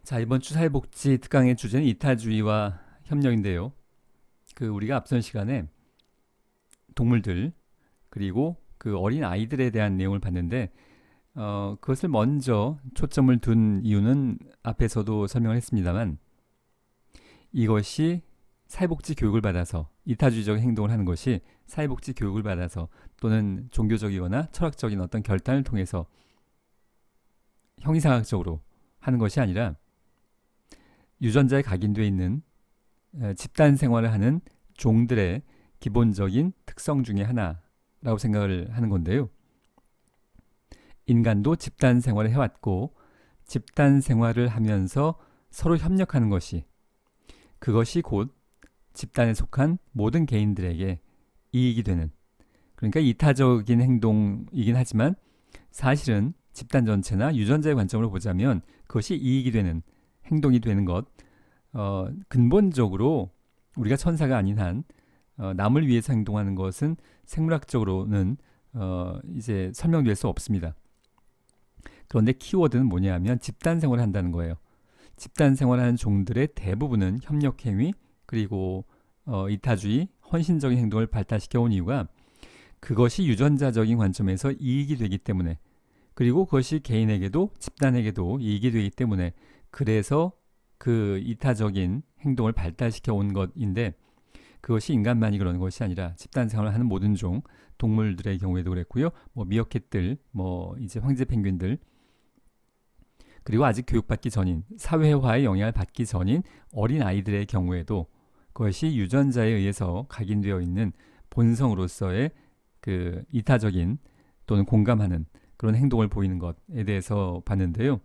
자, 이번 주 사회복지 특강의 주제는 이타주의와 협력인데요. 우리가 앞선 시간에 동물들 그리고 어린 아이들에 대한 내용을 봤는데 그것을 먼저 초점을 둔 이유는 앞에서도 설명을 했습니다만 이것이 사회복지 교육을 받아서 이타주의적 행동을 하는 것이 사회복지 교육을 받아서 또는 종교적이거나 철학적인 어떤 결단을 통해서 형이상학적으로 하는 것이 아니라 유전자에 각인되어 있는 집단 생활을 하는 종들의 기본적인 특성 중에 하나라고 생각을 하는 건데요. 인간도 집단 생활을 해왔고 집단 생활을 하면서 서로 협력하는 그것이 곧 집단에 속한 모든 개인들에게 이익이 되는, 그러니까 이타적인 행동이긴 하지만 사실은 집단 전체나 유전자의 관점으로 보자면 그것이 이익이 되는 행동이 되는 것, 근본적으로 우리가 천사가 아닌 한 남을 위해서 행동하는 것은 생물학적으로는 이제 설명될 수 없습니다. 그런데 키워드는 뭐냐면 집단 생활을 한다는 거예요. 집단 생활하는 종들의 대부분은 협력행위 그리고 이타주의, 헌신적인 행동을 발달시켜 온 이유가 그것이 유전자적인 관점에서 이익이 되기 때문에, 그리고 그것이 개인에게도 집단에게도 이익이 되기 때문에, 그래서 그 이타적인 행동을 발달시켜 온 것인데, 그것이 인간만이 그러는 것이 아니라 집단 생활을 하는 모든 종, 동물들의 경우에도 그랬고요. 미어캣들, 이제 황제 펭귄들, 그리고 아직 교육받기 전인, 사회화의 영향을 받기 전인 어린 아이들의 경우에도 그것이 유전자에 의해서 각인되어 있는 본성으로서의 그 이타적인 또는 공감하는 그런 행동을 보이는 것에 대해서 봤는데요.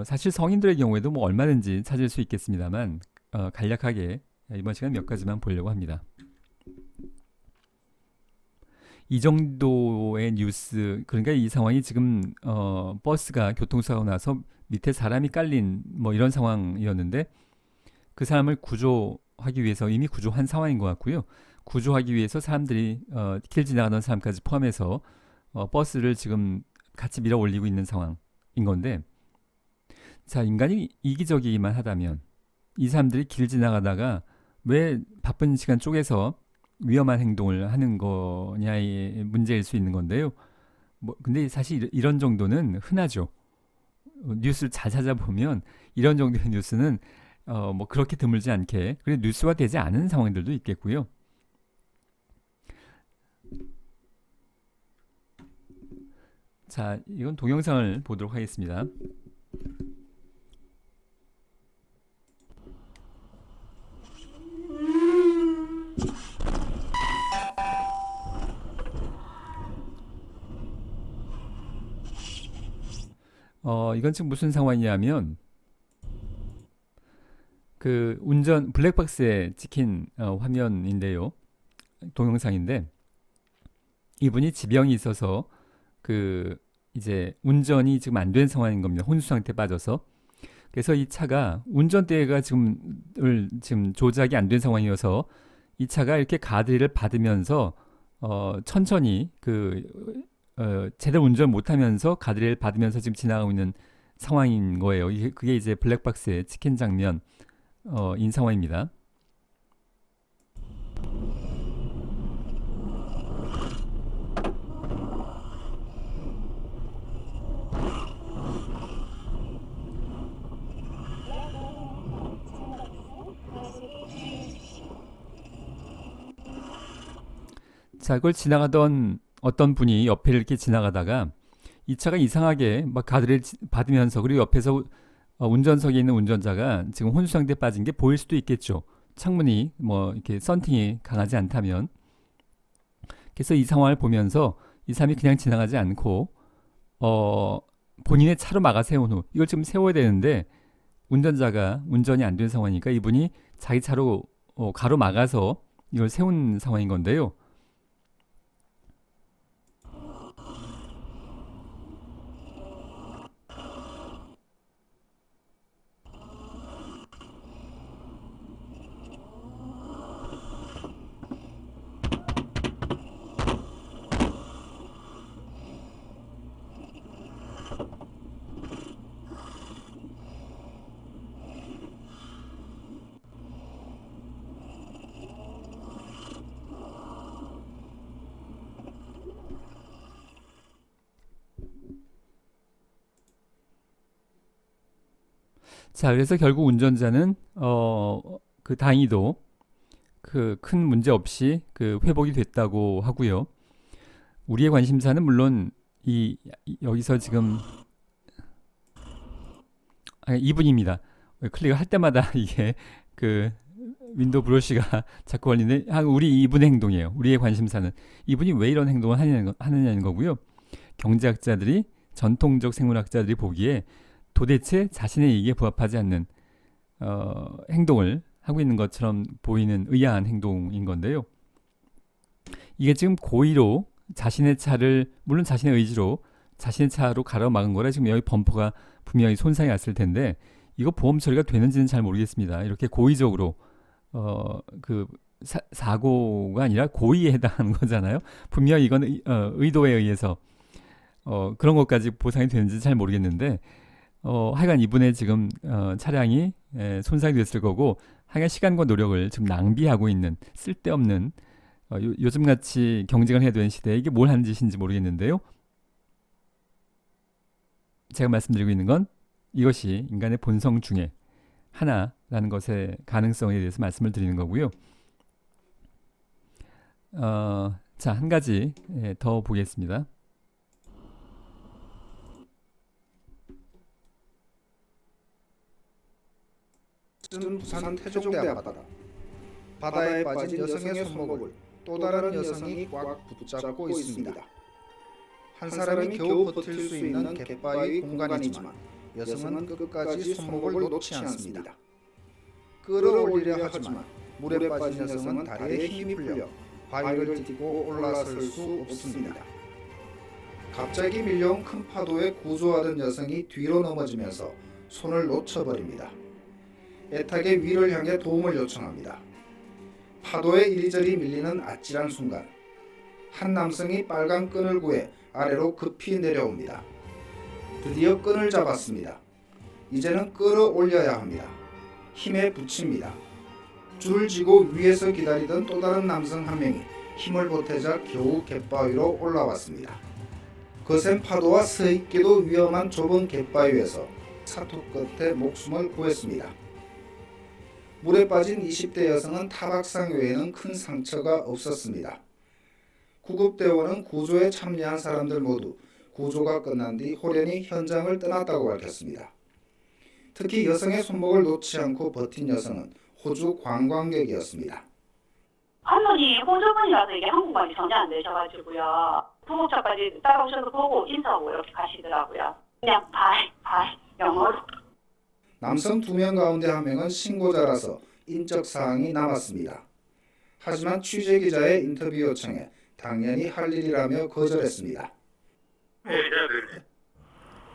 사실 성인들의 경우에도 얼마든지 찾을 수 있겠습니다만 간략하게 이번 시간 몇 가지만 보려고 합니다. 이 정도의 뉴스, 그러니까 이 상황이 지금 버스가 교통사고 나서 밑에 사람이 깔린 이런 상황이었는데, 그 사람을 구조하기 위해서 이미 구조한 상황인 것 같고요. 구조하기 위해서 사람들이 길 지나가던 사람까지 포함해서 버스를 지금 같이 밀어 올리고 있는 상황인 건데, 자, 인간이 이기적이기만 하다면 이 사람들이 길 지나가다가 왜 바쁜 시간 쪼개서 위험한 행동을 하는 거냐의 문제일 수 있는 건데요. 근데 사실 이런 정도는 흔하죠. 뉴스를 잘 찾아보면 이런 정도의 뉴스는 그렇게 드물지 않게, 그리고 뉴스화 되지 않은 상황들도 있겠고요. 자, 이건 동영상을 보도록 하겠습니다. 이건 지금 무슨 상황이냐면 운전 블랙박스에 찍힌 화면인데요. 동영상인데, 이분이 지병이 있어서 이제 운전이 지금 안 된 상황인 겁니다. 혼수 상태에 빠져서. 그래서 이 차가 운전대가 지금 조작이 안 된 상황이어서 이 차가 이렇게 가드레일을 받으면서 천천히 제대로 운전 못하면서 가드레일 받으면서 지금 지나가고 있는 상황인 거예요. 그게 이제 블랙박스에 찍힌 장면 인 상황입니다. 자, 그걸 지나가던 어떤 분이 옆에 이렇게 지나가다가 이 차가 이상하게 막 가드레일 받으면서, 그리고 옆에서 운전석에 있는 운전자가 지금 혼수 상태에 빠진 게 보일 수도 있겠죠. 창문이 이렇게 썬팅이 강하지 않다면. 그래서 이 상황을 보면서 이 사람이 그냥 지나가지 않고 본인의 차로 막아 세운 후, 이걸 지금 세워야 되는데 운전자가 운전이 안 된 상황이니까 이분이 자기 차로 가로막아서 이걸 세운 상황인 건데요. 자, 그래서 결국 운전자는 그 다행히도 그 큰 문제 없이 그 회복이 됐다고 하고요. 우리의 관심사는 물론 여기서 지금 이분입니다. 클릭을 할 때마다 이게 그 윈도우 브러쉬가 자꾸 걸리네. 우리 이분의 행동이에요. 우리의 관심사는 이분이 왜 이런 행동을 하느냐는 거고요. 경제학자들이 전통적 생물학자들이 보기에 도대체 자신의 이익에 부합하지 않는 행동을 하고 있는 것처럼 보이는 의아한 행동인 건데요. 이게 지금 고의로 자신의 차를 물론 자신의 의지로 자신의 차로 가로막은 거라 지금 여기 범퍼가 분명히 손상이 왔을 텐데 이거 보험 처리가 되는지는 잘 모르겠습니다. 이렇게 고의적으로 그 사고가 아니라 고의에 해당하는 거잖아요. 분명히 이건 의도에 의해서 그런 것까지 보상이 되는지 잘 모르겠는데 하여간 이분의 지금 차량이 손상이 됐을 거고 하여간 시간과 노력을 지금 낭비하고 있는 쓸데없는 요즘같이 경쟁을 해야 되는 시대에 이게 뭘 하는 짓인지 모르겠는데요. 제가 말씀드리고 있는 건 이것이 인간의 본성 중에 하나라는 것의 가능성에 대해서 말씀을 드리는 거고요. 자, 한 가지 더 보겠습니다. 부산 태종대 앞바다. 바다에 빠진 여성의 손목을 또 다른 여성이 꽉 붙잡고 있습니다. 한 사람이 겨우 버틸 수 있는 갯바위 공간이지만 여성은 끝까지 손목을 놓지 않습니다. 끌어올리려 하지만 물에 빠진 여성은 다리에 힘이 풀려 바위를 딛고 올라설 수 없습니다. 갑자기 밀려온 큰 파도에 구조하던 여성이 뒤로 넘어지면서 손을 놓쳐버립니다. 애타게 위를 향해 도움을 요청합니다. 파도에 이리저리 밀리는 아찔한 순간 한 남성이 빨간 끈을 구해 아래로 급히 내려옵니다. 드디어 끈을 잡았습니다. 이제는 끌어올려야 합니다. 힘에 붙입니다. 줄을 쥐고 위에서 기다리던 또 다른 남성 한 명이 힘을 보태자 겨우 갯바위로 올라왔습니다. 거센 파도와 서있기도 위험한 좁은 갯바위에서 사투 끝에 목숨을 구했습니다. 물에 빠진 20대 여성은 타박상 외에는 큰 상처가 없었습니다. 구급대원은 구조에 참여한 사람들 모두 구조가 끝난 뒤 호련히 현장을 떠났다고 밝혔습니다. 특히 여성의 손목을 놓지 않고 버틴 여성은 호주 관광객이었습니다. 할머니 호주분이라서 이게 한국말이 전혀 안 되셔가지고요. 부모차까지 따라오셔서 보고 인사하고 이렇게 가시더라고요. 그냥 바이 영어로. 남성 2명 가운데 1명은 신고자라서 인적사항이 남았습니다. 하지만 취재기자의 인터뷰 요청에 당연히 할 일이라며 거절했습니다. 네.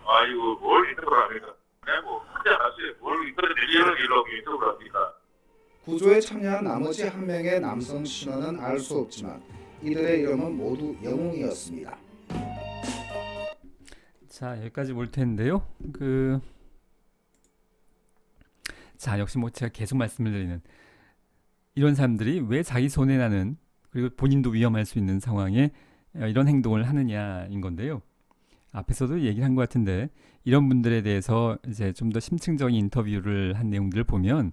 아이고 뭘 인터뷰를 합니까? 뭐 하지 않았어요. 뭘 인터뷰 내리는 일로 인터뷰를 합니까? 구조에 참여한 나머지 1명의 남성 신원은 알 수 없지만 이들의 이름은 모두 영웅이었습니다. 자, 여기까지 볼 텐데요. 자, 역시 뭐 제가 계속 말씀을 드리는 이런 사람들이 왜 자기 손해 나는 그리고 본인도 위험할 수 있는 상황에 이런 행동을 하느냐인 건데요. 앞에서도 얘기를 한 것 같은데 이런 분들에 대해서 이제 좀 더 심층적인 인터뷰를 한 내용들을 보면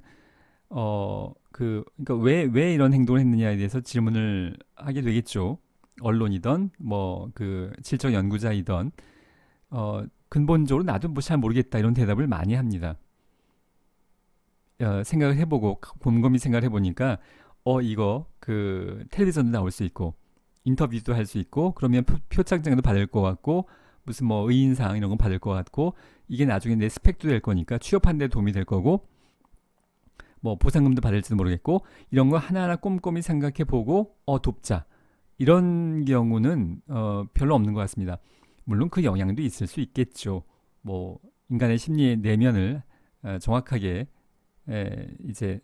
그러니까 왜 이런 행동을 했느냐에 대해서 질문을 하게 되겠죠. 언론이든 뭐 그 실적 연구자이든 근본적으로 나도 뭐 잘 모르겠다 이런 대답을 많이 합니다. 생각을 해보고 곰곰이 생각을 해보니까 이거 그 텔레비전도 나올 수 있고 인터뷰도 할 수 있고 그러면 표창장도 받을 것 같고 무슨 뭐 의인상 이런 건 받을 것 같고 이게 나중에 내 스펙도 될 거니까 취업하는 데 도움이 될 거고 뭐 보상금도 받을지도 모르겠고 이런 거 하나하나 꼼꼼히 생각해보고 돕자 이런 경우는 별로 없는 것 같습니다. 물론 그 영향도 있을 수 있겠죠. 뭐 인간의 심리의 내면을 정확하게 이제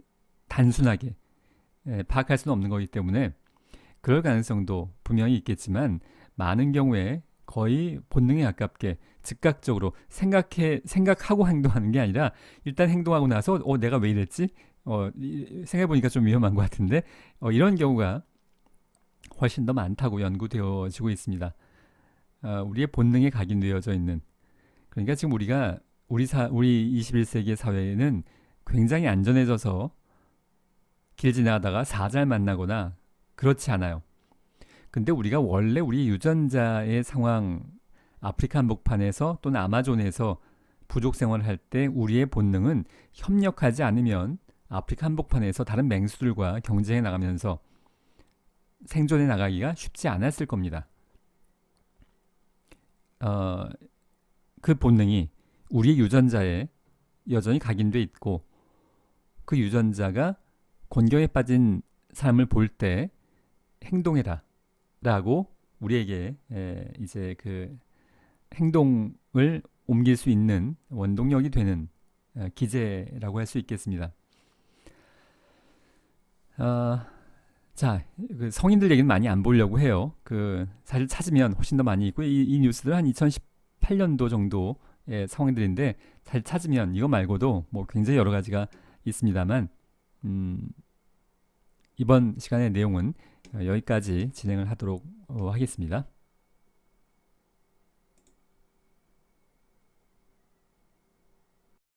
단순하게 파악할 수는 없는 거기 때문에 그럴 가능성도 분명히 있겠지만 많은 경우에 거의 본능에 가깝게 즉각적으로 생각하고 행동하는 게 아니라 일단 행동하고 나서 내가 왜 이랬지? 생각해보니까 좀 위험한 것 같은데 이런 경우가 훨씬 더 많다고 연구되어지고 있습니다. 우리의 본능에 각인되어져 있는 그러니까 지금 우리가 우리 21세기의 사회는 굉장히 안전해져서 길 지나가다가 사자를 만나거나 그렇지 않아요. 근데 우리가 원래 우리 유전자의 상황, 아프리카 한복판에서 또는 아마존에서 부족 생활을 할 때 우리의 본능은 협력하지 않으면 아프리카 한복판에서 다른 맹수들과 경쟁해 나가면서 생존해 나가기가 쉽지 않았을 겁니다. 그 본능이 우리의 유전자에 여전히 각인돼 있고 그 유전자가 곤경에 빠진 사람을 볼 때 행동해라 라고 우리에게 이제 그 행동을 옮길 수 있는 원동력이 되는 기제라고 할 수 있겠습니다. 자, 그 성인들 얘기는 많이 안 보려고 해요. 그 사실 찾으면 훨씬 더 많이 있고 이 뉴스들 한 2018년도 정도의 상황들인데 잘 찾으면 이거 말고도 뭐 굉장히 여러 가지가 있습니다만 이번 시간의 내용은 여기까지 진행을 하도록 하겠습니다.